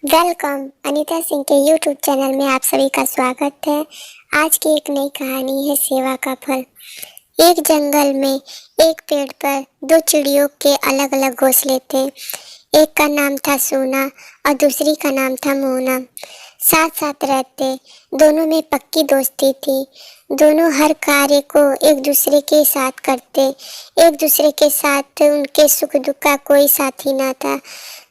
Welcome. Anita Singh के YouTube channel में आप सभी का स्वागत है। आज की एक नई कहानी है सेवा का फल। एक जंगल में एक पेड़ पर दो चिड़ियों के अलग अलग घोंसले थे। एक का नाम था सोना और दूसरी का नाम था मोना। साथ साथ रहते, दोनों में पक्की दोस्ती थी। दोनों हर कार्य को एक दूसरे के साथ करते। एक दूसरे के साथ उनके सुख दुख का कोई साथी ना था।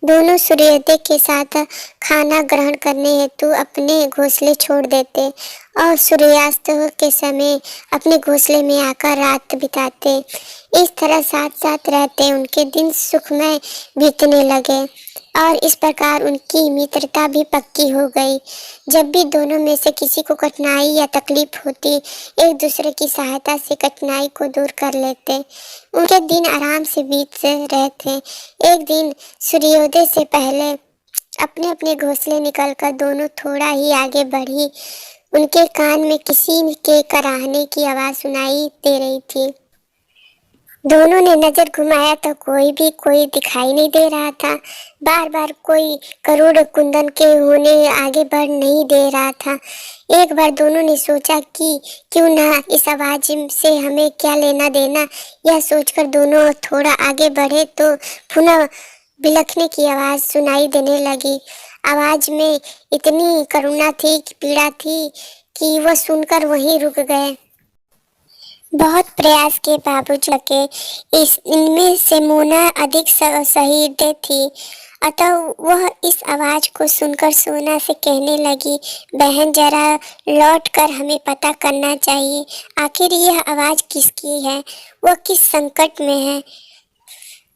दोनों सूर्योदय के साथ खाना ग्रहण करने हेतु अपने घोंसले छोड़ देते और सूर्यास्त के समय अपने घोंसले में आकर रात बिताते। इस तरह साथ साथ रहते उनके दिन सुखमय बीतने लगे और इस प्रकार उनकी मित्रता भी पक्की हो गई। जब भी दोनों में से किसी को कठिनाई या तकलीफ होती, एक दूसरे की सहायता से कठिनाई को दूर कर लेते। उनके दिन आराम से बीत रहे थे। एक दिन सूर्योदय से पहले अपने अपने घोंसले निकलकर दोनों थोड़ा ही आगे बढ़ी। उनके कान में किसी के कराहने की आवाज सुनाई दे रही थी। दोनों ने नजर घुमाया तो कोई दिखाई नहीं दे रहा था। बार बार कोई करोड़ कुंदन के होने आगे बढ़ नहीं दे रहा था। एक बार दोनों ने सोचा कि क्यों ना इस आवाज से हमें क्या लेना देना। यह सोचकर दोनों थोड़ा आगे बढ़े तो पुनः बिलखने की आवाज सुनाई देने लगी। आवाज में इतनी करुणा थी कि पीड़ा थी कि वह सुनकर वहीं रुक गए। बहुत प्रयास के बावजूद के इनमें से मोना अधिक सहृदय थी। अतः वह इस आवाज को सुनकर सोना से कहने लगी, बहन जरा लौट कर हमें पता करना चाहिए, आखिर यह आवाज किसकी है, वह किस संकट में है।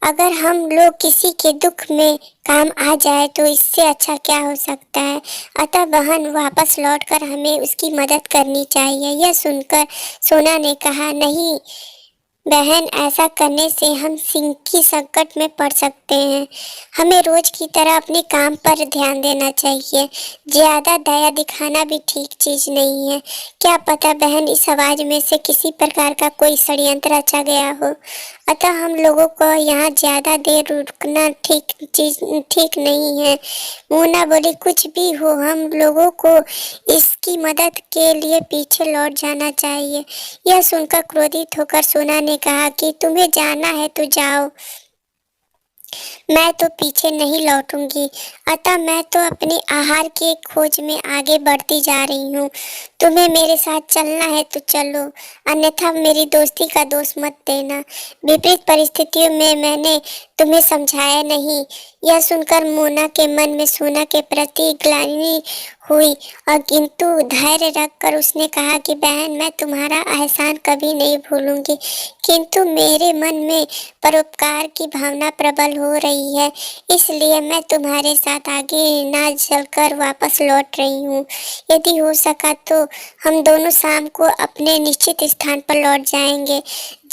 अगर हम लोग किसी के दुख में काम आ जाए तो इससे अच्छा क्या हो सकता है। अतः बहन वापस लौटकर हमें उसकी मदद करनी चाहिए। यह सुनकर सोना ने कहा, नहीं बहन, ऐसा करने से हम सिंह की संकट में पड़ सकते हैं। हमें रोज की तरह अपने काम पर ध्यान देना चाहिए। ज्यादा दया दिखाना भी ठीक चीज नहीं है। क्या पता बहन इस आवाज में से किसी प्रकार का कोई षड्यंत्र रचा गया हो। अतः हम लोगों को यहाँ ज्यादा देर रुकना ठीक नहीं है। मोना बोली, कुछ भी हो हम लोगों को इसकी मदद के लिए पीछे लौट जाना चाहिए। यह सुनकर क्रोधित होकर सोना ने कहा कि तुम्हें जाना है तो जाओ, मैं तो पीछे नहीं लौटूंगी। अतः मैं तो अपने आहार के खोज में आगे बढ़ती जा रही हूँ। तुम्हें मेरे साथ चलना है तो चलो, अन्यथा मेरी दोस्ती का दोष मत देना। विपरीत परिस्थितियों में मैंने तुम्हें समझाया नहीं। यह सुनकर मोना के मन में सोना के प्रति ग्लानि हुई और किंतु धैर्य रखकर उसने कहा कि बहन, मैं तुम्हारा एहसान कभी नहीं भूलूंगी, किंतु मेरे मन में परोपकार की भावना प्रबल हो रही है, इसलिए मैं तुम्हारे साथ आगे ना चलकर वापस लौट रही हूँ। यदि हो सका तो हम दोनों शाम को अपने निश्चित स्थान पर लौट जाएंगे।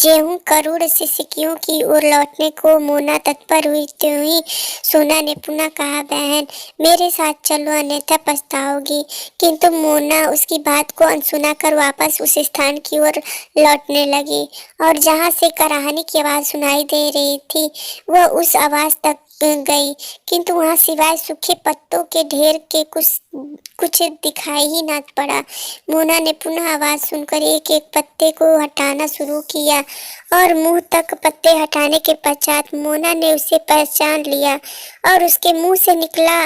जेहू करोड़ शिष्यों की ओर लौटने को मोना तत्पर हुई त्यों ही सोना ने पुनः कहा, बहन मेरे साथ चलो, अन्यथा पछताओगी। किंतु मोना उसकी बात को अनसुना कर वापस उस स्थान की ओर लौटने लगी और जहाँ से कराहने की आवाज सुनाई दे रही थी वह उस आवाज तक गई, किंतु वहां सिवाय सूखे पत्तों के ढेर के कुछ दिखाई ही ना पड़ा। मोना ने पुनः आवाज सुनकर एक एक पत्ते को हटाना शुरू किया और मुंह तक पत्ते हटाने के पश्चात मोना ने उसे पहचान लिया और उसके मुंह से निकला,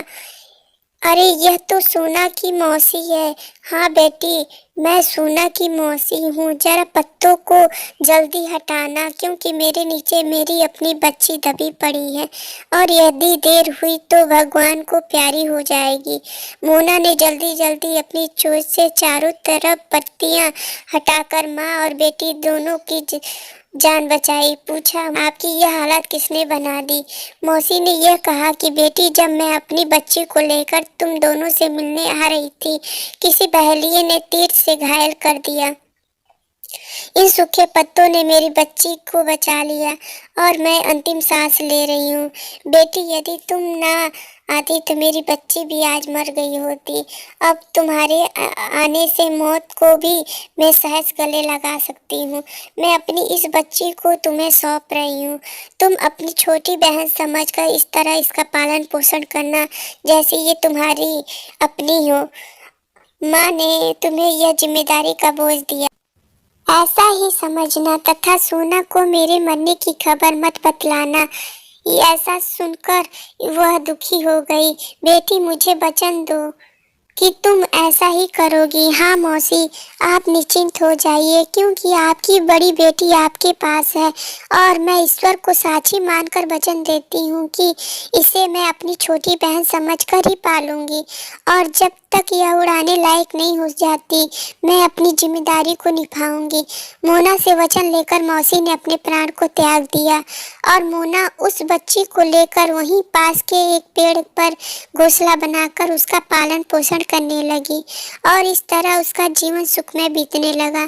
अरे यह तो सोना की मौसी है। हाँ बेटी, मैं सोना की मौसी हूँ। जरा पत्तों को जल्दी हटाना, क्योंकि मेरे नीचे मेरी अपनी बच्ची दबी पड़ी है और यदि देर हुई तो भगवान को प्यारी हो जाएगी। मोना ने जल्दी जल्दी अपनी चोंच से चारों तरफ पत्तियां हटाकर माँ और बेटी दोनों की जान बचाई। पूछा, आपकी यह हालत किसने बना दी। मौसी ने यह कहा कि बेटी, जब मैं अपनी बच्ची को लेकर तुम दोनों से मिलने आ रही थी, किसी बहेलिये ने तीर से घायल कर दिया। इन सूखे पत्तों ने मेरी बच्ची को बचा लिया और मैं अंतिम सांस ले रही हूँ। बेटी, यदि तुम ना आती तो मेरी बच्ची भी आज मर गई होती। अब तुम्हारे आने से मौत को भी मैं सहज गले लगा सकती हूँ। मैं अपनी इस बच्ची को तुम्हें सौंप रही हूँ। तुम अपनी छोटी बहन समझकर इस तरह इसका पालन पोषण करना जैसे ये तुम्हारी अपनी हो। माँ ने तुम्हें यह जिम्मेदारी का बोझ दिया, ऐसा ही समझना तथा सोना को मेरे मरने की खबर मत बतलाना। ऐसा सुनकर वह दुखी हो गई। बेटी, मुझे वचन दो कि तुम ऐसा ही करोगी। हाँ मौसी, आप निश्चिंत हो जाइए, क्योंकि आपकी बड़ी बेटी आपके पास है और मैं ईश्वर को साक्षी मानकर वचन देती हूँ कि इसे मैं अपनी छोटी बहन समझकर ही पालूंगी और जब तक यह उड़ाने लायक नहीं हो जाती मैं अपनी जिम्मेदारी को निभाऊंगी। मोना से वचन लेकर मौसी ने अपने प्राण को त्याग दिया और मोना उस बच्ची को लेकर वहीं पास के एक पेड़ पर घोंसला बनाकर उसका पालन पोषण करने लगी और इस तरह उसका जीवन सुखमय बीतने लगा।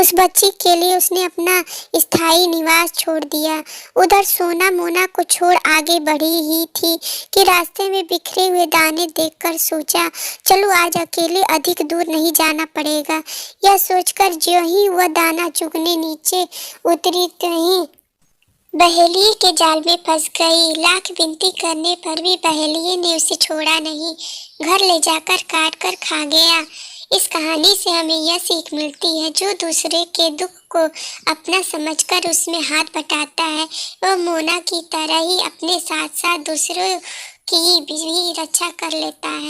उस बच्ची के लिए उसने अपना स्थायी निवास छोड़ दिया। उधर सोना मोना को छोड़ आगे बढ़ी ही थी कि रास्ते में बिखरे हुए दाने देखकर सोचा, चलो आज अकेले अधिक दूर नहीं जाना पड़ेगा। यह सोचकर ज्यों ही वह दाना चुगने नीचे उतरी तो ही बहेलिए के जाल में फंस गई। लाख विनती करने पर भी बहेलिए ने उसे छोड़ा नहीं, घर ले जाकर काट कर खा गया। इस कहानी से हमें यह सीख मिलती है, जो दूसरे के दुख को अपना समझकर उसमें हाथ बटाता है वह मोना की तरह ही अपने साथ साथ दूसरों की भी रक्षा कर लेता है।